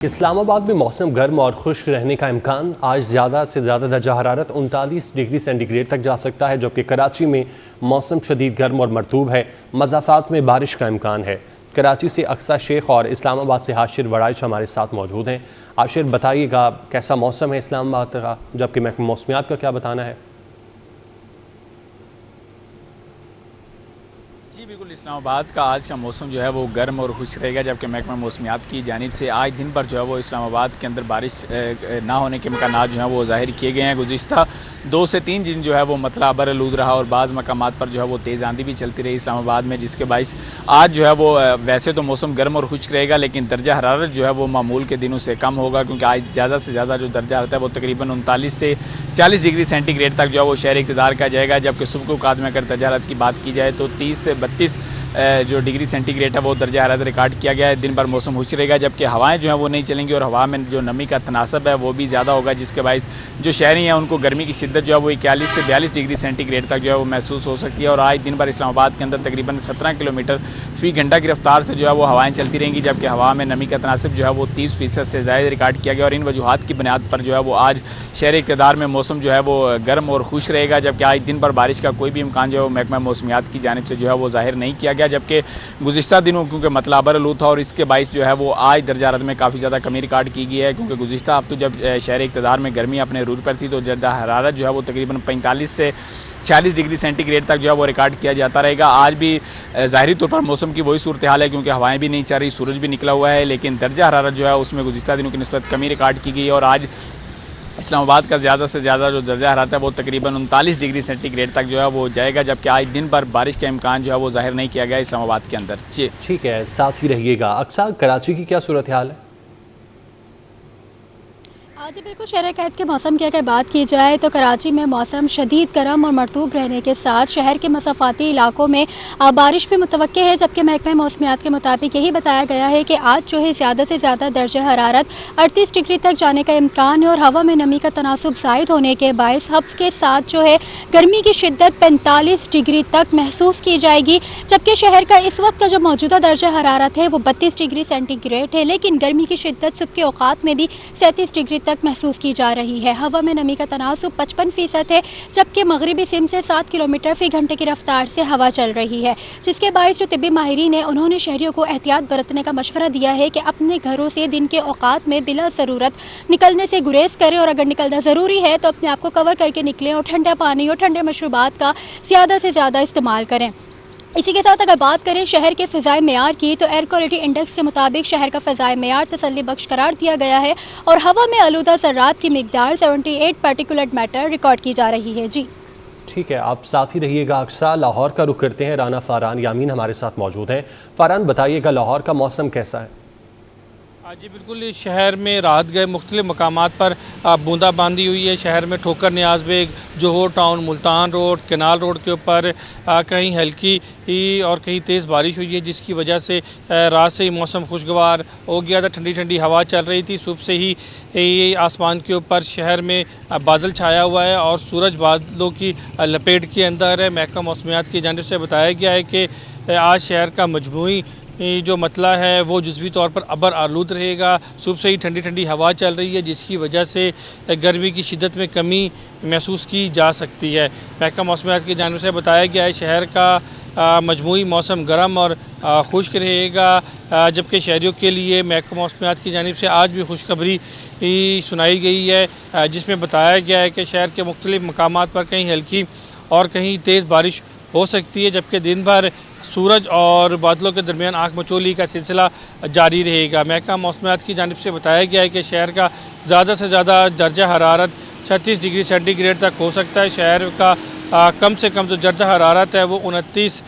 اسلام آباد میں موسم گرم اور خشک رہنے کا امکان۔ آج زیادہ سے زیادہ درجہ حرارت 39 ڈگری سینٹی گریڈ تک جا سکتا ہے، جبکہ کراچی میں موسم شدید گرم اور مرطوب ہے۔ مضافات میں بارش کا امکان ہے۔ کراچی سے اقصی شیخ اور اسلام آباد سے حاشر وڑائچ ہمارے ساتھ موجود ہیں۔ حاشر، بتائیے گا کیسا موسم ہے اسلام آباد کا، جبکہ محکمہ موسمیات کا کیا بتانا ہے؟ جی بالکل، اسلام آباد کا آج کا موسم جو ہے وہ گرم اور خشک رہے گا، جبکہ محکمہ موسمیات کی جانب سے آج دن بھر جو ہے وہ اسلام آباد کے اندر بارش نہ ہونے کے امکانات جو ہیں وہ ظاہر کیے گئے ہیں۔ گزشتہ 2 سے 3 دن جو ہے وہ ابرآلود رہا اور بعض مقامات پر جو ہے وہ تیز آندھی بھی چلتی رہی اسلام آباد میں، جس کے باعث آج جو ہے وہ ویسے تو موسم گرم اور خشک رہے گا، لیکن درجہ حرارت جو ہے وہ معمول کے دنوں سے کم ہوگا، کیونکہ آج زیادہ سے زیادہ جو درجہ حرارت ہے وہ تقریباً 39 سے 40 ڈگری سینٹی گریڈ تک جو ہے وہ شہر اقتدار کا جائے گا، جبکہ صبح کو اوقات میں اگر درجہ حرارت کی بات کی جائے تو 30 سے 32 جو ڈگری سینٹی گریڈ ہے وہ درجہ حرارت ریکارڈ کیا گیا ہے۔ دن بھر موسم خشک رہے گا، جبکہ ہوائیں جو ہیں وہ نہیں چلیں گی اور ہوا میں جو نمی کا تناسب ہے وہ بھی زیادہ ہوگا، جس کے باعث جو شہری ہیں ان کو گرمی کی شدت جو ہے وہ 41 سے 42 ڈگری سینٹی گریڈ تک جو ہے وہ محسوس ہو سکتی ہے۔ اور آج دن بھر اسلام آباد کے اندر تقریباً 17 کلومیٹر فی گھنٹہ کی رفتار سے جو ہے وہ ہوائیں چلتی رہیں گی، جبکہ ہوا میں نمی کا تناسب جو ہے وہ 30% سے زائد ریکارڈ کیا گیا۔ اور ان وجوہات کی بنیاد پر جو ہے وہ آج شہر اقتدار میں موسم جو ہے وہ گرم اور خشک رہے گا، جبکہ آج دن بھر بارش کا کوئی بھی امکان جو ہے وہ محکمہ موسمیات کی جانب سے جو ہے وہ ظاہر نہیں کیا گیا، جبکہ گزشتہ دنوں کیونکہ ابرآلود تھا اور اس کے باعث جو ہے وہ آج درجہ حرارت میں کافی زیادہ کمی ریکارڈ کی گئی ہے، کیونکہ گزشتہ ہفتے جب شہر اقتدار میں گرمی اپنے عروج پر تھی تو درجہ حرارت جو ہے وہ تقریباً 45 سے 46 ڈگری سینٹی گریڈ تک جو ہے وہ ریکارڈ کیا جاتا رہے گا۔ آج بھی ظاہری طور پر موسم کی وہی صورتحال ہے، کیونکہ ہوائیں بھی نہیں چل رہی، سورج بھی نکلا ہوا ہے، لیکن درجہ حرارت جو ہے اس میں گزشتہ دنوں کی نسبت کمی ریکارڈ کی گئی ہے۔ اور آج اسلام آباد کا زیادہ سے زیادہ جو درجہ حرارت ہے وہ تقریباً 39 ڈگری سینٹی گریڈ تک جو ہے وہ جائے گا، جبکہ آج دن بھر بارش کا امکان جو ہے وہ ظاہر نہیں کیا گیا اسلام آباد کے اندر۔ جی ٹھیک ہے، ساتھ ہی رہیے گا۔ اقصی کراچی کی کیا صورتحال ہے؟ جی بالکل، شہر قید کے موسم کی اگر بات کی جائے تو کراچی میں موسم شدید گرم اور مرطوب رہنے کے ساتھ شہر کے مسافاتی علاقوں میں بارش بھی متوقع ہے، جبکہ محکمہ موسمیات کے مطابق یہی بتایا گیا ہے کہ آج جو ہے زیادہ سے زیادہ درجہ حرارت 38 ڈگری تک جانے کا امکان ہے اور ہوا میں نمی کا تناسب زائد ہونے کے باعث حبس کے ساتھ جو ہے گرمی کی شدت 45 ڈگری تک محسوس کی جائے گی، جبکہ شہر کا اس وقت کا جو موجودہ درجہ حرارت ہے وہ 32 ڈگری سینٹی گریڈ ہے، لیکن گرمی کی شدت صبح کے اوقات میں بھی 37 ڈگری تک محسوس کی جا رہی ہے۔ ہوا میں نمی کا تناسب 55% ہے، جبکہ مغربی سمت سے 7 کلومیٹر فی گھنٹے کی رفتار سے ہوا چل رہی ہے، جس کے باعث جو طبی ماہرین ہیں انہوں نے شہریوں کو احتیاط برتنے کا مشورہ دیا ہے کہ اپنے گھروں سے دن کے اوقات میں بلا ضرورت نکلنے سے گریز کریں، اور اگر نکلنا ضروری ہے تو اپنے آپ کو کور کر کے نکلیں اور ٹھنڈا پانی اور ٹھنڈے مشروبات کا زیادہ سے زیادہ استعمال کریں۔ اسی کے ساتھ اگر بات کریں شہر کے فضائی معیار کی تو ایئر کوالٹی انڈیکس کے مطابق شہر کا فضائی معیار تسلی بخش قرار دیا گیا ہے اور ہوا میں آلودہ ذرات کی مقدار 78 پارٹیکولٹ میٹر ریکارڈ کی جا رہی ہے۔ جی ٹھیک ہے، آپ ساتھ ہی رہیے گا۔ اقصی لاہور کا رخ کرتے ہیں، رانا فاران یامین ہمارے ساتھ موجود ہیں۔ فاران، بتائیے گا لاہور کا موسم کیسا ہے؟ جی بالکل، شہر میں رات گئے مختلف مقامات پر بوندا باندی ہوئی ہے۔ شہر میں Thokar Niaz Baig, Johar town, Multan road, canal road کے اوپر کہیں ہلکی اور کہیں تیز بارش ہوئی ہے، جس کی وجہ سے رات سے ہی موسم خوشگوار ہو گیا تھا، ٹھنڈی ٹھنڈی ہوا چل رہی تھی۔ صبح سے ہی آسمان کے اوپر شہر میں بادل چھایا ہوا ہے اور سورج بادلوں کی لپیٹ کے اندر ہے۔ محکمہ موسمیات کی جانب سے بتایا گیا ہے کہ آج شہر کا مجموعی جو مطلع ہے وہ جزوی طور پر ابرآلود رہے گا۔ صبح سے ہی ٹھنڈی ٹھنڈی ہوا چل رہی ہے، جس کی وجہ سے گرمی کی شدت میں کمی محسوس کی جا سکتی ہے۔ محکمہ موسمیات کی جانب سے بتایا گیا ہے شہر کا مجموعی موسم گرم اور خشک رہے گا، جبکہ شہریوں کے لیے محکمہ موسمیات کی جانب سے آج بھی خوشخبری سنائی گئی ہے، جس میں بتایا گیا ہے کہ شہر کے مختلف مقامات پر کہیں ہلکی اور کہیں تیز بارش ہو سکتی ہے، جبکہ دن بھر سورج اور بادلوں کے درمیان آنکھ مچولی کا سلسلہ جاری رہے گا۔ محکمہ موسمیات کی جانب سے بتایا گیا ہے کہ شہر کا زیادہ سے زیادہ درجہ حرارت 36 ڈگری سینٹی گریڈ تک ہو سکتا ہے۔ شہر کا کم سے کم جو درجہ حرارت ہے وہ 29